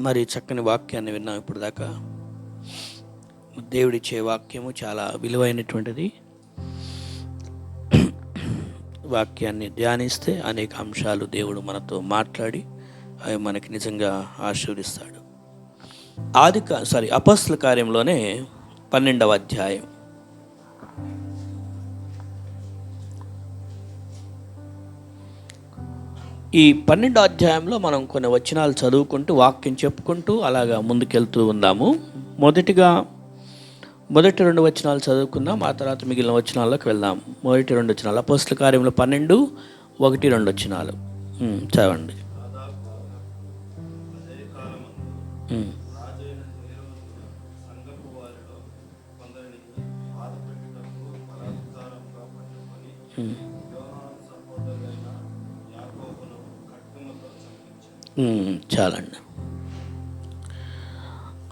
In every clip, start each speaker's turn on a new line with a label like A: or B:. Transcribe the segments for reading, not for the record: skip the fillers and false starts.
A: మరి చక్కని వాక్యాన్ని విన్నాం. ఇప్పుడు దాకా దేవుడిచ్చే వాక్యము చాలా విలువైనటువంటిది. వాక్యాన్ని ధ్యానిస్తే అనేక అంశాలు దేవుడు మనతో మాట్లాడి అవి మనకి నిజంగా ఆశీర్వదిస్తాడు. అపొస్తలుల కార్యంలోనే 12వ అధ్యాయం. ఈ 12వ అధ్యాయంలో మనం కొన్ని వచనాలు చదువుకుంటూ వాక్యం చెప్పుకుంటూ అలాగా ముందుకెళ్తూ ఉందాము. మొదటి 2 వచనాలు చదువుకుందాం, ఆ తర్వాత మిగిలిన వచనాల్లోకి వెళ్దాం. మొదటి 2 వచనాలు అపొస్తలుల కార్యంలో 12:1-2 వచనాలు చదవండి. చాలండి.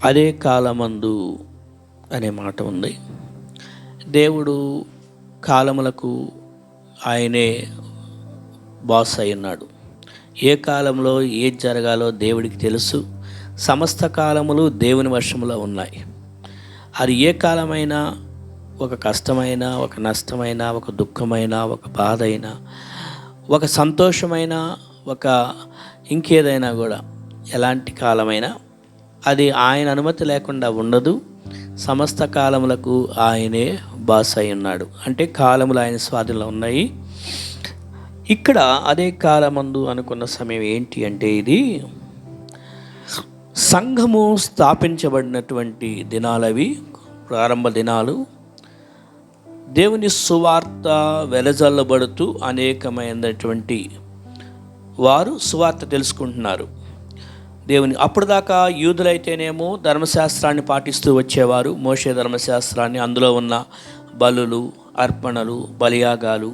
A: అదే కాలమందు అనే మాట ఉంది. దేవుడు కాలములకు ఆయనే బాస్ అయి ఉన్నాడు. ఏ కాలంలో ఏది జరగాలో దేవుడికి తెలుసు. సమస్త కాలములు దేవుని వశములో ఉన్నాయి. అది ఏ కాలమైనా, ఒక కష్టమైన, ఒక నష్టమైన, ఒక దుఃఖమైన, ఒక బాధ అయినా, ఒక సంతోషమైన, ఒక ఇంకేదైనా కూడా, ఎలాంటి కాలమైనా అది ఆయన అనుమతి లేకుండా ఉండదు. సమస్త కాలములకు ఆయనే బాస్ అయి ఉన్నాడు. అంటే కాలములు ఆయన స్వాధీనంలో ఉన్నాయి. ఇక్కడ అదే కాలమందు అనుకున్న సమయం ఏంటి అంటే, ఇది సంఘము స్థాపించబడినటువంటి దినాలవి, ప్రారంభ దినాలు. దేవుని సువార్త వెలజల్లబడుతూ అనేకమైనటువంటి వారు సువార్త తెలుసుకుంటున్నారు. దేవుని అప్పుడు దాకా యూదులైతేనేమో ధర్మశాస్త్రాన్ని పాటిస్తూ వచ్చేవారు, మోషే ధర్మశాస్త్రాన్ని, అందులో ఉన్న బలులు, అర్పణలు, బలియాగాలు,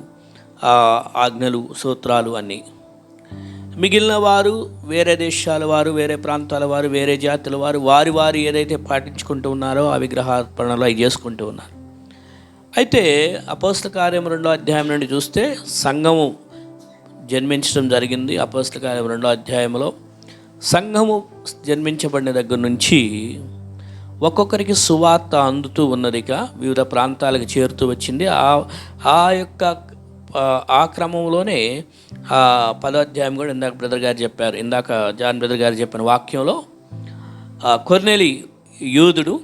A: ఆజ్ఞలు, సూత్రాలు అన్నీ. మిగిలిన వారు వేరే దేశాల వారు, వేరే ప్రాంతాల వారు, వేరే జాతుల వారు, వారి ఏదైతే పాటించుకుంటూ ఉన్నారో ఆ విగ్రహార్పణలు అవి చేసుకుంటూ ఉన్నారు. అయితే అపొస్తలుల కార్యం 2వ అధ్యాయం నుండి చూస్తే సంఘము జన్మించడం జరిగింది. అపొస్తలుల కార్యం 2వ అధ్యాయంలో సంఘము జన్మించబడిన దగ్గర నుంచి ఒక్కొక్కరికి సువార్త అందుతూ ఉన్నదిక వివిధ ప్రాంతాలకు చేరుతూ వచ్చింది. ఆ క్రమంలోనే 10వ అధ్యాయం కూడా ఇందాక బ్రదర్ గారు చెప్పారు, ఇందాక జాన్ బ్రదర్ గారు చెప్పిన వాక్యంలో కొర్నేలి యూదుడు,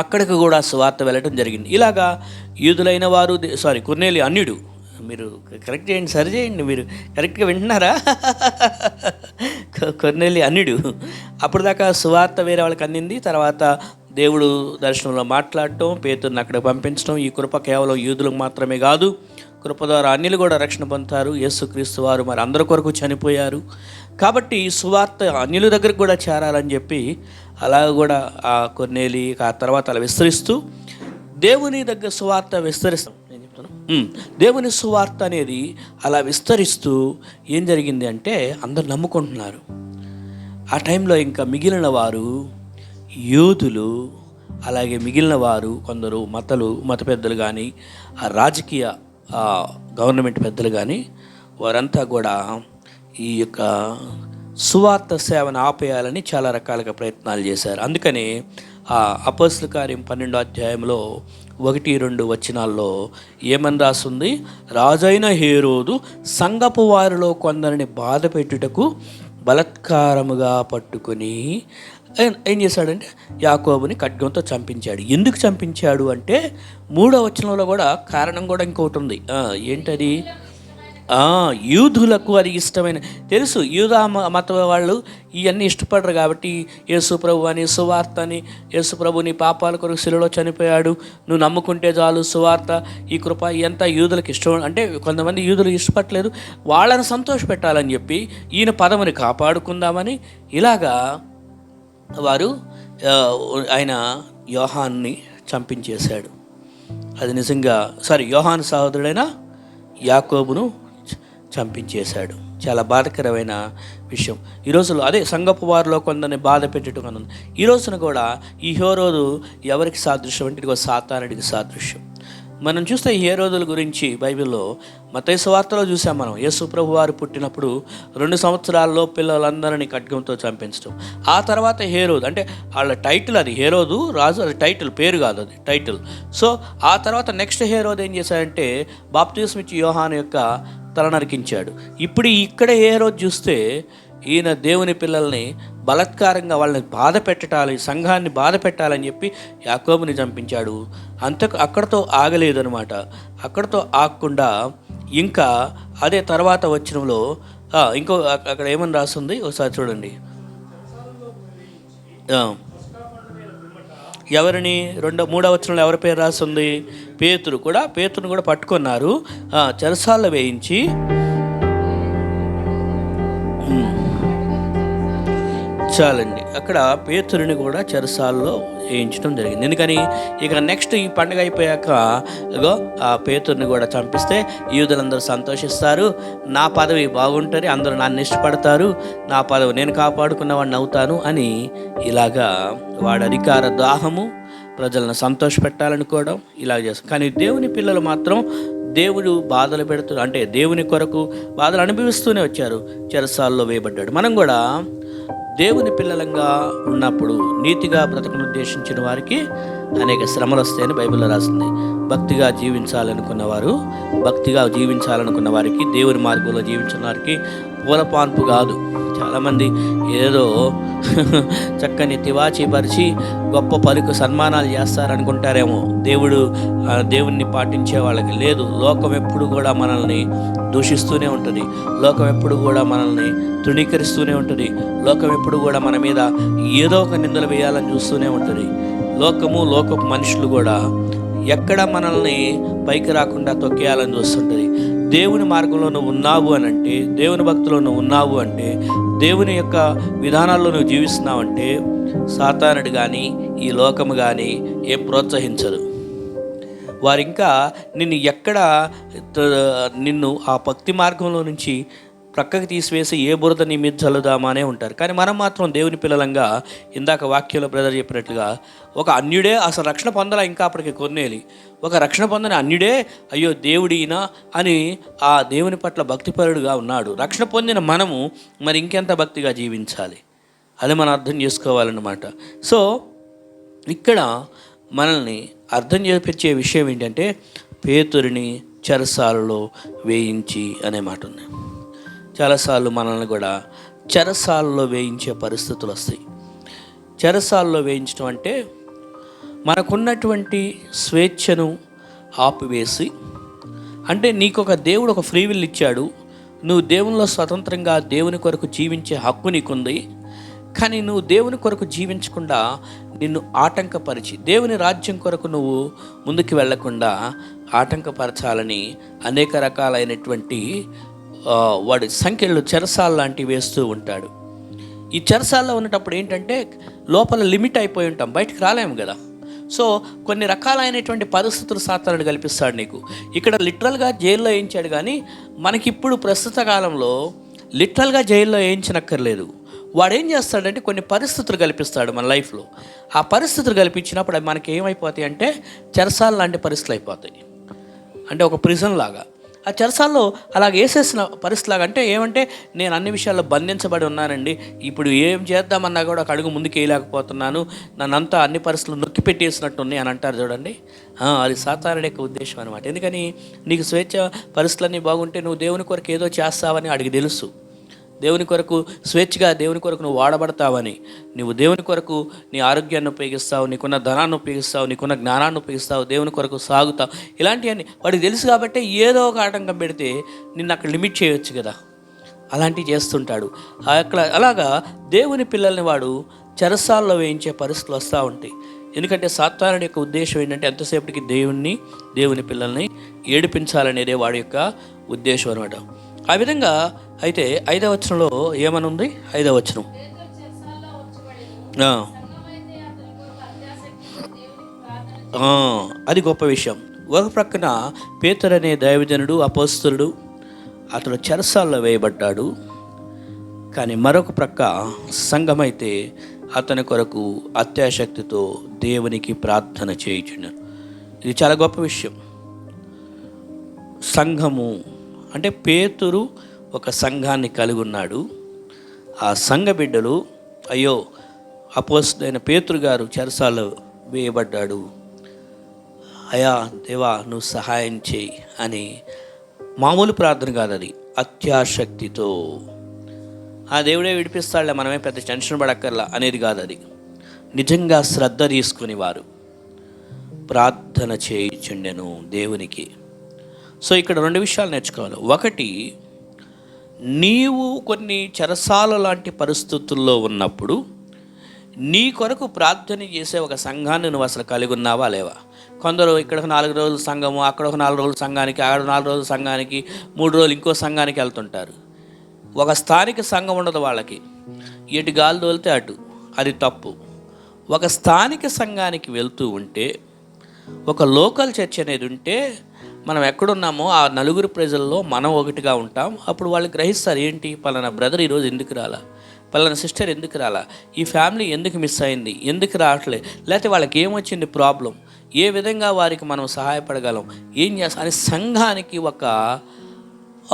A: అక్కడికి కూడా సువార్త వెళ్ళటం జరిగింది. ఇలాగా యూదులైన వారు, కొర్నేలి అన్యుడు, మీరు కరెక్ట్ చేయండి, సరి చేయండి, మీరు కరెక్ట్గా వింటున్నారా? కొర్నేలి అన్యుడు. అప్పుడు దాకా సువార్త వేరే వాళ్ళకి అందింది. తర్వాత దేవుడు దర్శనంలో మాట్లాడటం, పేతురుని అక్కడికి పంపించడం. ఈ కృప కేవలం యూదులకు మాత్రమే కాదు, కృప ద్వారా అన్యులు కూడా రక్షణ పొందుతారు. యేసుక్రీస్తు వారు మరి అందరి కొరకు చనిపోయారు కాబట్టి సువార్త అన్యుల దగ్గరకు కూడా చేరాలని చెప్పి అలాగ కూడా ఆ కొర్నేలి ఆ తర్వాత అలా విస్తరిస్తూ దేవుని దగ్గర సువార్త విస్తరిస్తాం. దేవుని సువార్త అనేది అలా విస్తరిస్తూ ఏం జరిగింది అంటే అందరు నమ్ముకుంటున్నారు. ఆ టైంలో ఇంకా మిగిలిన వారు యూదులు, అలాగే మిగిలిన వారు కొందరు మత పెద్దలు కానీ, ఆ రాజకీయ గవర్నమెంట్ పెద్దలు కానీ, వారంతా కూడా ఈ యొక్క సువార్త సేవను ఆపేయాలని చాలా రకాలుగా ప్రయత్నాలు చేశారు. అందుకని ఆ అపొస్తలుల కార్యం 12వ అధ్యాయంలో 1-2 వచనాల్లో ఏమని రాస్తుంది? రాజైన హేరోదు సంఘపు వారిలో కొందరిని బాధ పెట్టుటకు బలత్కారముగా పట్టుకొని ఏం చేశాడంటే యాకోబుని ఖడ్గంతో చంపించాడు. ఎందుకు చంపించాడు అంటే 3వ వచనంలో కూడా కారణం కూడా ఇంకొకటి ఉంది. ఏంటది? యూదులకు అది ఇష్టమైన, తెలుసు యూదా మత వాళ్ళు ఇవన్నీ ఇష్టపడరు కాబట్టి యేసుప్రభు అని, సువార్త అని, యేసుప్రభు నీ పాపాల కొరకు శిలువలో చనిపోయాడు, నువ్వు నమ్ముకుంటే చాలు, సువార్త, ఈ కృప, ఇదంతా యూదులకు ఇష్టం. అంటే కొంతమంది యూదులు ఇష్టపడలేదు, వాళ్ళని సంతోషపెట్టాలని చెప్పి ఈయన పదవిని కాపాడుకుందామని ఇలాగా వారు ఆయన యోహాన్ని చంపించేశాడు. అది నిజంగా యోహాను సహోదరుడైన యాకోబును చంపించేశాడు. చాలా బాధకరమైన విషయం. ఈ రోజుల్లో అదే సంఘపు వారిలో కొందరిని బాధ పెట్టడం అని ఉంది. ఈ రోజున కూడా ఈ హేరోదు ఎవరికి సాదృశ్యం అంటే ఇదిగో సాతానుడికి సాదృశ్యం. మనం చూస్తే ఈ హేరోదుల గురించి బైబిల్లో మత్తయి సువార్తలో చూసాం మనం. యేసు ప్రభు వారు పుట్టినప్పుడు 2 సంవత్సరాల్లో పిల్లలందరినీ ఖడ్గంతో చంపించడం. ఆ తర్వాత హేరోదు, అంటే వాళ్ళ టైటిల్ అది, హేరోదు రాజు, అది టైటిల్, పేరు కాదు, అది టైటిల్. సో ఆ తర్వాత నెక్స్ట్ హేరోదు ఏం చేశాడంటే బాప్తిస్మం ఇచ్చి యోహాను యొక్క తల నరికించాడు. ఇప్పుడు ఇక్కడ హేరోదు చూస్తే ఈయన దేవుని పిల్లల్ని బలాత్కారంగా వాళ్ళని బాధ పెట్టాలి, సంఘాన్ని బాధ పెట్టాలని చెప్పి యాకోబుని చంపించాడు. అక్కడతో ఆగలేదనమాట. అక్కడతో ఆగకుండా ఇంకా అదే తర్వాత వచనంలో ఇంకో అక్కడ ఏమని రాస్తుంది ఒకసారి చూడండి. ఎవరిని మూడవ వచనంలో ఎవరి పేరు రాస్తుంది? పేతురుని కూడా పట్టుకున్నారు, చెరసాల్లో వేయించి. చాలండి, అక్కడ పేతురుని కూడా చెరసాల్లో వేయించడం జరిగింది. ఎందుకని ఇక నెక్స్ట్ ఈ పండుగ అయిపోయాక ఆ పేతురుని కూడా చంపిస్తే యూదులందరూ సంతోషిస్తారు, నా పదవి బాగుంటుంది, అందరూ నన్ను ఇష్టపడతారు, నా పదవి నేను కాపాడుకున్న వాడిని అవుతాను అని ఇలాగా వాడి అధికార దాహము, ప్రజలను సంతోషపెట్టాలనుకోవడం ఇలాగ చేస్తాం. కానీ దేవుని పిల్లలు మాత్రం దేవుడు బాధలు పెడుతూ, అంటే దేవుని కొరకు బాధలు అనుభవిస్తూనే వచ్చారు, చెరసాల్లో వేయబడ్డాడు. మనం కూడా దేవుని పిల్లలంగా ఉన్నప్పుడు నీతిగా బ్రతకను ఉద్దేశించిన వారికి అనేక శ్రమలు వస్తాయని బైబిల్లో రాసింది. భక్తిగా జీవించాలనుకున్న వారికి, దేవుని మార్గంలో జీవించిన వారికి పూలపాన్పు కాదు. చాలామంది ఏదో చక్కని తివాచి పరిచి గొప్ప పలుకు సన్మానాలు చేస్తారనుకుంటారేమో. దేవుణ్ణి పాటించే వాళ్ళకి లేదు. లోకం ఎప్పుడు కూడా మనల్ని దూషిస్తూనే ఉంటుంది, లోకం ఎప్పుడు కూడా మనల్ని తృణీకరిస్తూనే ఉంటుంది, లోకం ఎప్పుడు కూడా మన మీద ఏదో ఒక నిందలు వేయాలని చూస్తూనే ఉంటుంది. లోకపు మనుషులు కూడా ఎక్కడ మనల్ని పైకి రాకుండా తొక్కేయాలని చూస్తుంటుంది. దేవుని మార్గంలో నువ్వు ఉన్నావు అని అంటే, దేవుని భక్తిలో నువ్వు ఉన్నావు అంటే, దేవుని యొక్క విధానాల్లో నువ్వు జీవిస్తున్నావంటే సాతానుడు కానీ ఈ లోకము కానీ ఏం ప్రోత్సహించదు. వారింకా నిన్ను ఆ భక్తి మార్గంలో నుంచి ప్రక్కకి తీసివేసి ఏ బురద నీ మీద చల్లుదామా అనే ఉంటారు. కానీ మనం మాత్రం దేవుని పిల్లలంగా ఇందాక వాక్యంలో బ్రదర్ చెప్పినట్లుగా ఒక అన్యుడే అసలు రక్షణ పొందాలా, ఇంకా అప్పటికి కొన్నేలి ఒక రక్షణ పొందని అన్యుడే అయ్యో దేవుడినా అని ఆ దేవుని పట్ల భక్తిపరుడుగా ఉన్నాడు. రక్షణ పొందిన మనము మరి ఇంకెంత భక్తిగా జీవించాలి, అది మనం అర్థం చేసుకోవాలన్నమాట. సో ఇక్కడ మనల్ని అర్థం చేపించే విషయం ఏంటంటే పేతురుని చెరసాలలో వేయించి అనే మాట ఉంది. చాలాసార్లు మనల్ని కూడా చెరసాలలో వేయించే పరిస్థితులు వస్తాయి. చెరసాలలో వేయించడం అంటే మనకున్నటువంటి స్వేచ్ఛను ఆపివేసి, అంటే నీకు ఒక దేవుడు ఒక ఫ్రీ విల్ ఇచ్చాడు, నువ్వు దేవునిలో స్వతంత్రంగా దేవుని కొరకు జీవించే హక్కు నీకుంది. కానీ నువ్వు దేవుని కొరకు జీవించకుండా నిన్ను ఆటంకపరిచి దేవుని రాజ్యం కొరకు నువ్వు ముందుకు వెళ్లకుండా ఆటంకపరచాలని అనేక రకాలైనటువంటి వాడి సంఖ్యలు చెరసాల లాంటివి వేస్తూ ఉంటాడు. ఈ చెరసాల్లో ఉన్నప్పుడు ఏంటంటే లోపల లిమిట్ అయిపోయి ఉంటాం, బయటకు రాలేము కదా. సో కొన్ని రకాలైనటువంటి పరిస్థితులు సాతానుడు కల్పిస్తాడు నీకు. ఇక్కడ లిటరల్గా జైల్లో వేయించాడు, కానీ మనకిప్పుడు ప్రస్తుత కాలంలో లిటరల్గా జైల్లో వేయించనక్కర్లేదు. వాడు ఏం చేస్తాడంటే కొన్ని పరిస్థితులు కల్పిస్తాడు మన లైఫ్లో. ఆ పరిస్థితులు కల్పించినప్పుడు అవి మనకి ఏమైపోతాయి అంటే చెరసాల లాంటి పరిస్థితులు అయిపోతాయి. అంటే ఒక ప్రిజన్ లాగా ఆ చెరసాల్లో అలాగ వేసేసిన పరిస్థితిలాగా. అంటే ఏమంటే నేను అన్ని విషయాల్లో బంధించబడి ఉన్నానండి, ఇప్పుడు ఏం చేద్దామన్నా కూడా ఒక అడుగు ముందుకు వేయలేకపోతున్నాను, నన్నంతా అన్ని పరిస్థితులు నొక్కి పెట్టేసినట్టుంది అని అంటారు చూడండి. అది సాతానుడి యొక్క ఉద్దేశం అనమాట. ఎందుకని నీకు స్వేచ్ఛ పరిస్థితులన్నీ బాగుంటే నువ్వు దేవుని కొరకు ఏదో చేస్తావని అడిగి తెలుసు. దేవుని కొరకు స్వేచ్ఛగా దేవుని కొరకు నువ్వు వాడబడతావని, నువ్వు దేవుని కొరకు నీ ఆరోగ్యాన్ని ఉపయోగిస్తావు, నీకున్న ధనాన్ని ఉపయోగిస్తావు, నీకున్న జ్ఞానాన్ని ఉపయోగిస్తావు, దేవుని కొరకు సాగుతావు, ఇలాంటివన్నీ వాడికి తెలుసు. కాబట్టి ఏదో ఒక ఆటంకం పెడితే నిన్ను అక్కడ లిమిట్ చేయొచ్చు కదా, అలాంటివి చేస్తుంటాడు. అలాగా దేవుని పిల్లల్ని వాడు చెరసాల్లో వేయించే పరిస్థితులు వస్తూ ఉంటాయి. ఎందుకంటే సాతానుడి యొక్క ఉద్దేశం ఏంటంటే ఎంతసేపటికి దేవుని పిల్లల్ని ఏడిపించాలనేదే వాడి యొక్క ఉద్దేశం అనమాట. ఆ విధంగా అయితే 5వ వచనంలో ఏమనుంది? 5వ వచనం, అది గొప్ప విషయం. ఒక ప్రక్కన పేతురు అనే దైవజనుడు, అపోస్తలుడు, అతడు చెరసాల్లో వేయబడ్డాడు. కానీ మరొక ప్రక్క సంఘమైతే అతని కొరకు అత్యాశక్తితో దేవునికి ప్రార్థన చేయుచున్నారు. ఇది చాలా గొప్ప విషయం. సంఘము అంటే పేతురు ఒక సంఘాన్ని కలిగి ఉన్నాడు. ఆ సంఘ బిడ్డలు, అయ్యో అపోస్తలుడైన పేతురు గారు చెరసాలలో వేయబడ్డాడు, అయ్యా దేవా నువ్వు సహాయం చేయి అని మామూలు ప్రార్థన కాదు, అది అత్యాశక్తితో ఆ దేవుడే విడిపిస్తాడులే మనమే పెద్ద టెన్షన్ పడక్కర్లా అనేది కాదు, అది నిజంగా శ్రద్ధ తీసుకుని వారు ప్రార్థన చేయుచుండెను దేవునికి. సో ఇక్కడ 2 విషయాలు నేర్చుకోవాలి. ఒకటి, నీవు కొన్ని చెరసాల లాంటి పరిస్థితుల్లో ఉన్నప్పుడు నీ కొరకు ప్రార్థన చేసే ఒక సంఘాన్ని నువ్వు అసలు కలిగి ఉన్నావా లేవా? కొందరు ఇక్కడ 4 రోజుల సంఘము, అక్కడ ఒక 4 రోజుల సంఘానికి, అక్కడ 4 రోజుల సంఘానికి, 3 రోజులు ఇంకో సంఘానికి వెళ్తుంటారు. ఒక స్థానిక సంఘం ఉండదు వాళ్ళకి, ఎటు గాలి తోలితే అటు, అది తప్పు. ఒక స్థానిక సంఘానికి వెళ్తూ ఉంటే, ఒక లోకల్ చర్చ్ అనేది ఉంటే, మనం ఎక్కడున్నామో ఆ నలుగురు ప్రజల్లో మనం ఒకటిగా ఉంటాం. అప్పుడు వాళ్ళు గ్రహిస్తారు, ఏంటి పలానా బ్రదర్ ఈరోజు ఎందుకు రాలా, పలానా సిస్టర్ ఎందుకు రాలా, ఈ ఫ్యామిలీ ఎందుకు మిస్ అయింది, ఎందుకు రావట్లేదు, లేకపోతే వాళ్ళకి ఏమొచ్చింది ప్రాబ్లం, ఏ విధంగా వారికి మనం సహాయపడగలం, ఏం చేస్తాం అని సంఘానికి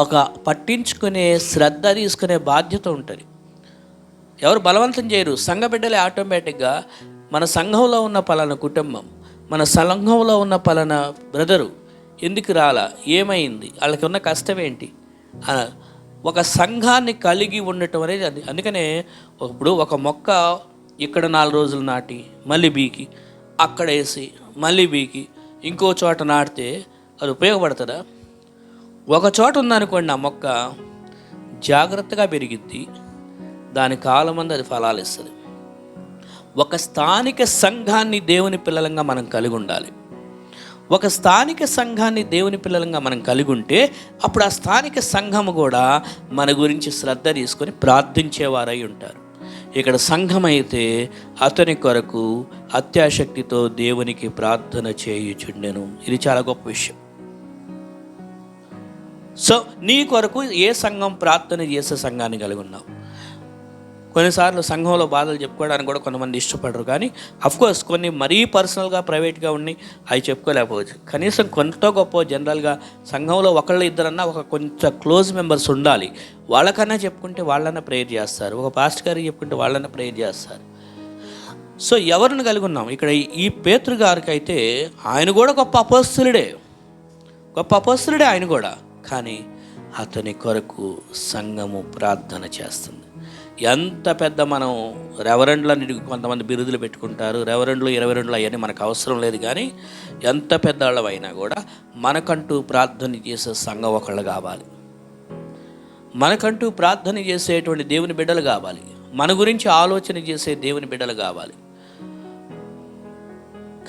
A: ఒక పట్టించుకునే శ్రద్ధ తీసుకునే బాధ్యత ఉంటుంది. ఎవరు బలవంతం చేయరు, సంఘ బిడ్డలే ఆటోమేటిక్గా మన సంఘంలో ఉన్న పలానా కుటుంబం, మన సంఘంలో ఉన్న పలానా బ్రదరు ఎందుకు రాలా, ఏమైంది, వాళ్ళకి ఉన్న కష్టం ఏంటి, ఒక సంఘాన్ని కలిగి ఉండటం అనేది అది. అందుకనే ఇప్పుడు ఒక మొక్క ఇక్కడ 4 రోజులు నాటి మళ్ళీ బీకి, అక్కడ వేసి మళ్ళీ బీకి ఇంకో చోట నాటితే అది ఉపయోగపడుతుందా? ఒక చోట ఉందనుకోండి, ఆ మొక్క జాగ్రత్తగా పెరిగిద్ది, దాని కాలమంది అది ఫలాలు ఇస్తుంది. ఒక స్థానిక సంఘాన్ని దేవుని పిల్లలంగా మనం కలిగి ఉండాలి. ఒక స్థానిక సంఘాన్ని దేవుని పిల్లలంగా మనం కలిగి ఉంటే అప్పుడు ఆ స్థానిక సంఘము కూడా మన గురించి శ్రద్ధ తీసుకొని ప్రార్థించేవారై ఉంటారు. ఇక్కడ సంఘం అయితే అతని కొరకు అత్యాశక్తితో దేవునికి ప్రార్థన చేయుచుండెను. ఇది చాలా గొప్ప విషయం. సో నీ కొరకు ఏ సంఘం ప్రార్థన చేసే సంఘాన్ని కలిగి ఉన్నావు? కొన్నిసార్లు సంఘంలో బాధలు చెప్పుకోవడానికి కూడా కొంతమంది ఇష్టపడరు, కానీ అఫ్కోర్స్ కొన్ని మరీ పర్సనల్గా ప్రైవేట్గా ఉన్నాయి, అవి చెప్పుకోలేకపోవచ్చు. కనీసం కొంత గొప్ప జనరల్గా సంఘంలో ఒకళ్ళు ఇద్దరన్నా ఒక కొంచెం క్లోజ్ మెంబర్స్ ఉండాలి. వాళ్ళకన్నా చెప్పుకుంటే వాళ్ళన్నా ప్రేయర్ చేస్తారు, ఒక పాస్టర్ గారికి చెప్పుకుంటే వాళ్ళన్నా ప్రేయర్ చేస్తారు. సో ఎవరిని కలిగి ఉన్నాం? ఇక్కడ ఈ పేతురు గారికి అయితే ఆయన కూడా గొప్ప అపోస్తలుడే ఆయన కూడా, కానీ అతని కొరకు సంఘము ప్రార్థన చేస్తుంది. ఎంత పెద్ద మనం రెవరెండ్లని కొంతమంది బిరుదులు పెట్టుకుంటారు, రెవరెండ్లు 22 అవన్నీ మనకు అవసరం లేదు, కానీ ఎంత పెద్దవాళ్ళమైనా కూడా మనకంటూ ప్రార్థన చేసే సంఘం ఒకళ్ళు కావాలి, మనకంటూ ప్రార్థన చేసేటువంటి దేవుని బిడ్డలు కావాలి, మన గురించి ఆలోచన చేసే దేవుని బిడ్డలు కావాలి.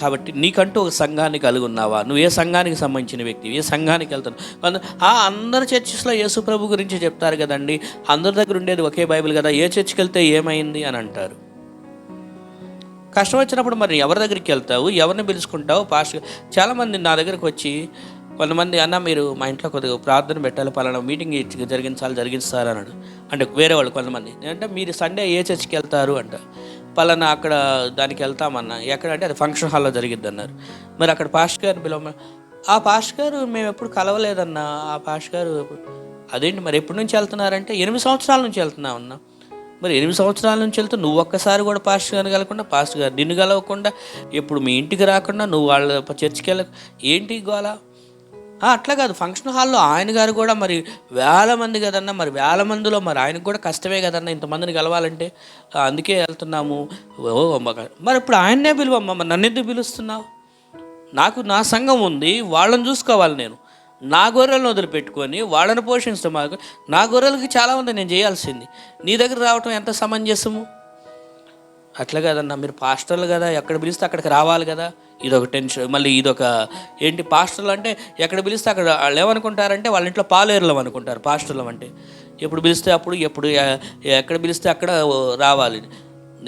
A: కాబట్టి నీకంటూ ఒక సంఘాన్ని కలిగి ఉన్నావా? నువ్వు ఏ సంఘానికి సంబంధించిన వ్యక్తి, ఏ సంఘానికి వెళ్తావు? అందరు చర్చెస్లో యేసు ప్రభు గురించి చెప్తారు కదండి, అందరి దగ్గర ఉండేది ఒకే బైబిల్ కదా, ఏ చర్చికి వెళ్తే ఏమైంది అని అంటారు. కష్టం వచ్చినప్పుడు మరి ఎవరి దగ్గరికి వెళ్తావు, ఎవరిని పిలుచుకుంటావు? పాస్టర్ చాలామంది నా దగ్గరకు వచ్చి కొంతమంది, అన్న మీరు మా ఇంట్లో కొద్దిగా ప్రార్థన పెట్టాలి, పలానా మీటింగ్ జరిగించాలి అన్నాడు. అంటే వేరే వాళ్ళు కొంతమంది అంటే మీరు సండే ఏ చర్చికి వెళ్తారు అంట, పలానా అక్కడ దానికి వెళ్తామన్నా, ఎక్కడ అంటే అది ఫంక్షన్ హాల్లో జరిగిద్ది అన్నారు. మరి అక్కడ పాస్టర్ గారిని పిలవమని, ఆ పాస్టర్ గారు మేము ఎప్పుడు కలవలేదన్నా, ఆ పాస్టర్ గారు అదేంటి మరి ఎప్పటి నుంచి వెళ్తున్నారంటే 8 సంవత్సరాల నుంచి వెళ్తున్నామన్నా. మరి 8 సంవత్సరాల నుంచి వెళ్తే నువ్వు ఒక్కసారి కూడా పాస్టర్ గారిని కలవకుండా, పాస్టర్ గారు నిన్ను కలవకుండా, ఎప్పుడు మీ ఇంటికి రాకుండా, నువ్వు వాళ్ళ చర్చికి వెళ్ళ ఏంటి గోలా? అట్లా కాదు, ఫంక్షన్ హాల్లో ఆయన గారు కూడా మరి 1000 మంది కదన్నా, మరి 1000 మందిలో మరి ఆయనకు కూడా కష్టమే కదన్నా ఇంతమందిని కలవాలంటే, అందుకే వెళ్తున్నాము. మరి ఇప్పుడు ఆయన్నే పిలువమ్మా, మరి నన్ను ఎందుకు పిలుస్తున్నావు? నా సంఘం ఉంది, వాళ్ళని చూసుకోవాలి, నేను నా గొర్రెలను వదిలిపెట్టుకొని వాళ్ళని పోషించడం, నా గొర్రెలకి చాలా ఉంది నేను చేయాల్సింది, నీ దగ్గర రావటం ఎంత సమంజసము? అట్లా కదన్నా, మీరు పాస్టర్లు కదా, ఎక్కడ పిలిస్తే అక్కడికి రావాలి కదా, ఇదొక టెన్షన్. మళ్ళీ ఇదొక ఏంటి, పాస్టర్లు అంటే ఎక్కడ పిలిస్తే అక్కడ వాళ్ళు ఏమనుకుంటారంటే వాళ్ళ ఇంట్లో పాలేరులం అనుకుంటారు పాస్టర్లం అంటే, ఎప్పుడు పిలిస్తే అప్పుడు, ఎక్కడ పిలిస్తే అక్కడ రావాలి.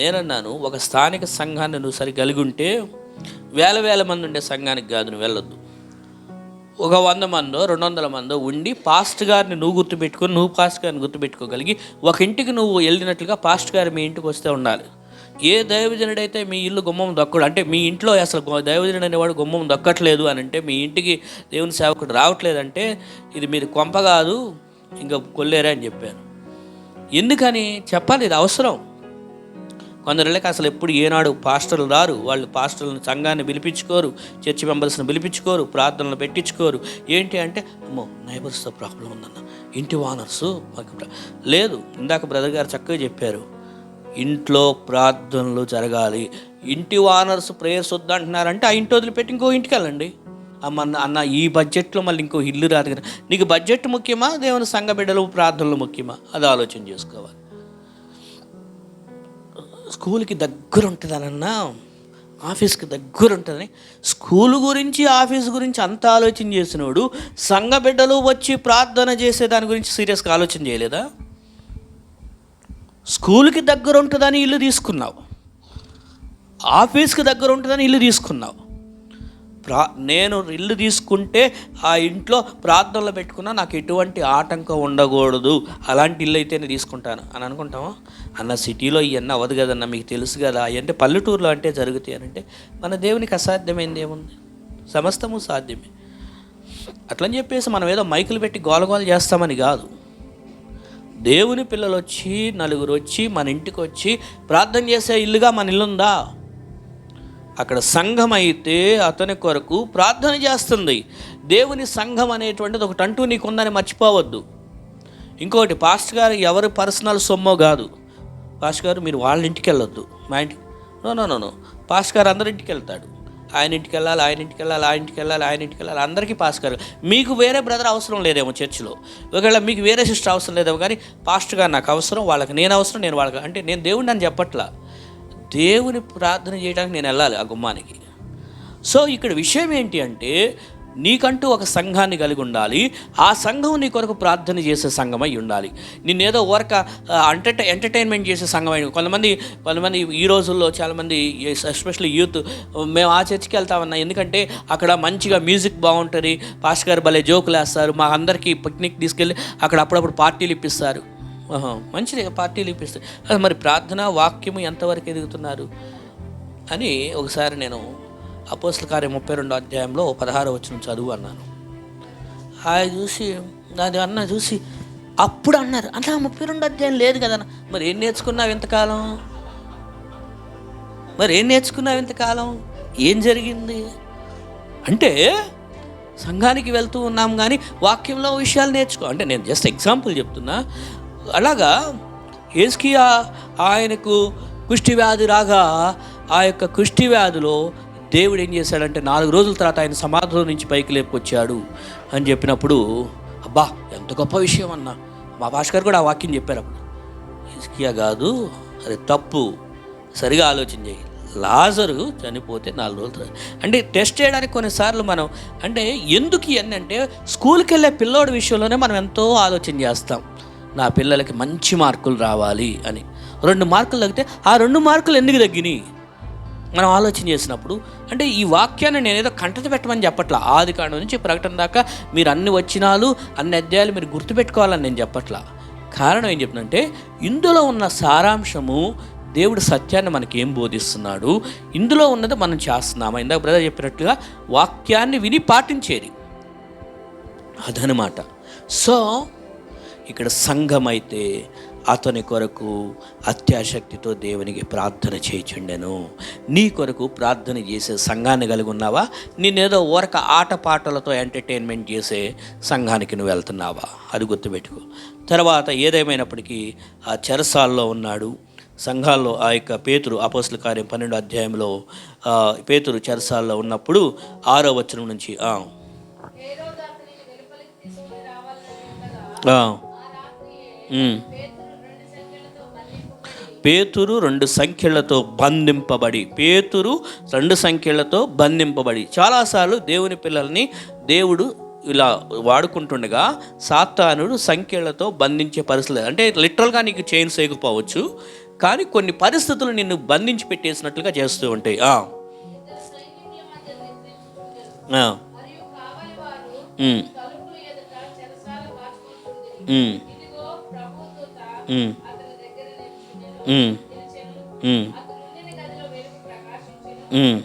A: నేనన్నాను, ఒక స్థానిక సంఘాన్ని నువ్వు సరి కలిగి ఉంటే 1000 మంది ఉండే సంఘానికి కాదు నువ్వు వెళ్ళొద్దు, ఒక 100 మందో 200 మందో ఉండి పాస్టర్ గారిని నువ్వు గుర్తుపెట్టుకొని, నువ్వు పాస్టర్ గారిని గుర్తుపెట్టుకోగలిగి ఒక ఇంటికి నువ్వు వెళ్ళినట్లుగా పాస్టర్ గారు మీ ఇంటికి వస్తే ఉండాలి. ఏ దైవజనుడైతే మీ ఇల్లు గుమ్మం దక్కడు, అంటే మీ ఇంట్లో అసలు దైవజనుడు అనేవాడు గుమ్మం దక్కట్లేదు అని అంటే, మీ ఇంటికి దేవుని సేవకుడు రావట్లేదంటే ఇది మీరు కొంప కాదు, ఇంకా కొల్లేరే అని చెప్పాను. ఎందుకని చెప్పాలి, ఇది అవసరం. కొందరిళ్ళకి అసలు ఎప్పుడు ఏనాడు పాస్టర్లు రారు, వాళ్ళు పాస్టర్లను సంఘాన్ని పిలిపించుకోరు, చర్చి మెంబర్స్ని పిలిపించుకోరు, ప్రార్థనలు పెట్టించుకోరు. ఏంటి అంటే, అమ్మో నైబర్స్తో ప్రాబ్లం ఉందన్న, ఇంటి ఓనర్సు మాకు లేదు. ఇందాక బ్రదర్ గారు చక్కగా చెప్పారు, ఇంట్లో ప్రార్థనలు జరగాలి. ఇంటి ఓనర్స్ ప్రేయర్స్ వద్దంటున్నారంటే ఆ ఇంటి వదిలిపెట్టి ఇంకో ఇంటికి వెళ్ళండి. అన్న ఈ బడ్జెట్లో మళ్ళీ ఇంకో ఇల్లు రాదు కదా. నీకు బడ్జెట్ ముఖ్యమా, దేవుని సంఘ బిడ్డలు ప్రార్థనలు ముఖ్యమా? అది ఆలోచన చేసుకోవాలి. స్కూల్కి దగ్గర ఉంటుందనన్నా, ఆఫీస్కి దగ్గర ఉంటుందని, స్కూల్ గురించి ఆఫీస్ గురించి అంత ఆలోచన చేసినోడు సంఘ బిడ్డలు వచ్చి ప్రార్థన చేసే దాని గురించి సీరియస్గా ఆలోచన చేయలేదా? స్కూల్కి దగ్గర ఉంటుందని ఇల్లు తీసుకున్నావు, ఆఫీస్కి దగ్గర ఉంటుందని ఇల్లు తీసుకున్నావు. నేను ఇల్లు తీసుకుంటే ఆ ఇంట్లో ప్రార్థనలు పెట్టుకున్నా నాకు ఎటువంటి ఆటంకం ఉండకూడదు, అలాంటి ఇల్లు అయితే నేను తీసుకుంటాను అని అనుకుంటామా? అన్న సిటీలో ఇవన్నీ అవ్వదు కదన్న, మీకు తెలుసు కదా, అంటే పల్లెటూరులో అంటే జరుగుతాయి అని అంటే, మన దేవునికి అసాధ్యమైంది ఏముంది? సమస్తము సాధ్యమే. అట్లని చెప్పేసి మనం ఏదో మైకులు పెట్టి గోలగోలు చేస్తామని కాదు. దేవుని పిల్లలు వచ్చి, నలుగురు వచ్చి మన ఇంటికి వచ్చి ప్రార్థన చేసే ఇల్లుగా మన ఇల్లు ఉందా? అక్కడ సంఘం అయితే అతని కొరకు ప్రార్థన చేస్తుంది. దేవుని సంఘం అనేటువంటిది ఒకటి అంటూ నీకుందని మర్చిపోవద్దు. ఇంకోటి, పాస్టర్ గారు ఎవరి పర్సనల్ సొమ్మో కాదు. పాస్టర్ గారు మీరు వాళ్ళ ఇంటికి వెళ్ళొద్దు, మా ఇంటికి నో. పాస్టర్ గారు అందరింటికి వెళ్తాడు. ఆయన ఇంటికి వెళ్ళాలి, ఆయన ఇంటికి వెళ్ళాలి, ఆయన ఇంటికి వెళ్ళాలి, ఆయన ఇంటికి వెళ్ళాలి, అందరికీ పాస్టర్ గారు. మీకు వేరే బ్రదర్ అవసరం లేదేమో చర్చిలో, ఒకవేళ మీకు వేరే సిస్టర్ అవసరం లేదేమో, కానీ పాస్టర్ గారు నాకు అవసరం, వాళ్ళకి నేను అవసరం, నేను వాళ్ళకి, అంటే నేను దేవుడిని అని చెప్పట్లా, దేవుని ప్రార్థన చేయడానికి నేను వెళ్ళాలి ఆ గుమ్మానికి. సో ఇక్కడ విషయం ఏంటి అంటే, నీకంటూ ఒక సంఘాన్ని కలిగి ఉండాలి. ఆ సంఘం నీ కొరకు ప్రార్థన చేసే సంఘమై ఉండాలి. నిన్నేదో ఊరక ఎంటర్టైన్మెంట్ చేసే సంఘం అయి. కొంతమంది ఈ రోజుల్లో చాలామంది, ఎస్పెషల్లీ యూత్, మేము ఆ చర్చికి వెళ్తామన్నా ఎందుకంటే అక్కడ మంచిగా మ్యూజిక్ బాగుంటుంది, పాస్టర్ గారు భలే జోకులు వేస్తారు, మా అందరికీ పిక్నిక్ తీసుకెళ్ళి అక్కడ అప్పుడప్పుడు పార్టీలు ఇప్పిస్తారు. మంచిది, పార్టీలు ఇప్పిస్తారు. అది మరి ప్రార్థన వాక్యము ఎంతవరకు ఎదుగుతున్నారు అని ఒకసారి నేను అపోస్తల కార్యం 32వ అధ్యాయంలో 16వ వచనం చదువు అన్నాను. ఆయన చూసి అది అన్న చూసి అప్పుడు అన్నారు, అన్న 32వ అధ్యాయం లేదు కదన్న. మరి ఏం నేర్చుకున్నావు ఇంతకాలం? ఏం జరిగింది అంటే, సంఘానికి వెళ్తూ ఉన్నాం కానీ వాక్యంలో విషయాలు నేర్చుకో అంటే, నేను జస్ట్ ఎగ్జాంపుల్ చెప్తున్నా. అలాగా యేస్కియా ఆయనకు కుష్టి వ్యాధి రాగా, ఆ యొక్క కుష్టి వ్యాధిలో దేవుడు ఏం చేశాడంటే 4 రోజుల తర్వాత ఆయన సమాధిలో నుంచి పైకి లేపుకొచ్చాడు అని చెప్పినప్పుడు, అబ్బా ఎంత గొప్ప విషయం అన్న. మా భాస్కర్ కూడా ఆ వాక్యం చెప్పారు. అప్పుడు యేస్కియా కాదు, అది తప్పు, సరిగా ఆలోచన చేయి. లాజరు చనిపోతే 4 రోజులు అంటే టెస్ట్ చేయడానికి కొన్నిసార్లు మనం అంటే ఎందుకు ఇవన్నీ అంటే, స్కూల్కి వెళ్ళే పిల్లోడి విషయంలోనే మనం ఎంతో ఆలోచన చేస్తాం. నా పిల్లలకి మంచి మార్కులు రావాలి అని. 2 మార్కులు తగ్గితే ఆ 2 మార్కులు ఎందుకు తగ్గినాయి మనం ఆలోచన చేసినప్పుడు, అంటే ఈ వాక్యాన్ని నేనేదో కంటత పెట్టమని చెప్పట్లా. ఆదికాండం నుంచి ప్రకటన దాకా మీరు అన్ని వచనాలు, అన్ని అధ్యాయాలు మీరు గుర్తుపెట్టుకోవాలని నేను చెప్పట్లా. కారణం ఏం చెప్తుందంటే, ఇందులో ఉన్న సారాంశము, దేవుడు సత్యాన్ని మనకి ఏం బోధిస్తున్నాడు, ఇందులో ఉన్నది మనం చేస్తున్నామా. ఇందాక బ్రదర్ చెప్పినట్లుగా వాక్యాన్ని విని పాటించేది అదనమాట. సో ఇక్కడ సంఘం అయితే అతని కొరకు అత్యాశక్తితో దేవునికి ప్రార్థన చేయుచుండెను. నీ కొరకు ప్రార్థన చేసే సంఘాన్ని కలిగి ఉన్నావా? నేనేదో ఊరక ఆటపాటలతో ఎంటర్టైన్మెంట్ చేసే సంఘానికి నువ్వు వెళ్తున్నావా? అది గుర్తుపెట్టుకో. తర్వాత ఏదేమైనప్పటికీ ఆ చెరసాల్లో ఉన్నాడు. సంఘాల్లో ఆ యొక్క పేతురు, అపోస్తల కార్యం 12వ అధ్యాయంలో పేతురు చెరసాల్లో ఉన్నప్పుడు 6వ వచనం నుంచి పేతురు 2 సంఖ్యలతో బంధింపబడి. చాలాసార్లు దేవుని పిల్లల్ని దేవుడు ఇలా వాడుకుంటుండగా సాతానుడు సంఖ్యలతో బంధించే పరిస్థితులు, అంటే లిటరల్గా నీకు చైన్స్ వేయకపోవచ్చు, కానీ కొన్ని పరిస్థితులు నిన్ను బంధించి పెట్టేసినట్లుగా చేస్తూ ఉంటాయి. ఉమ్,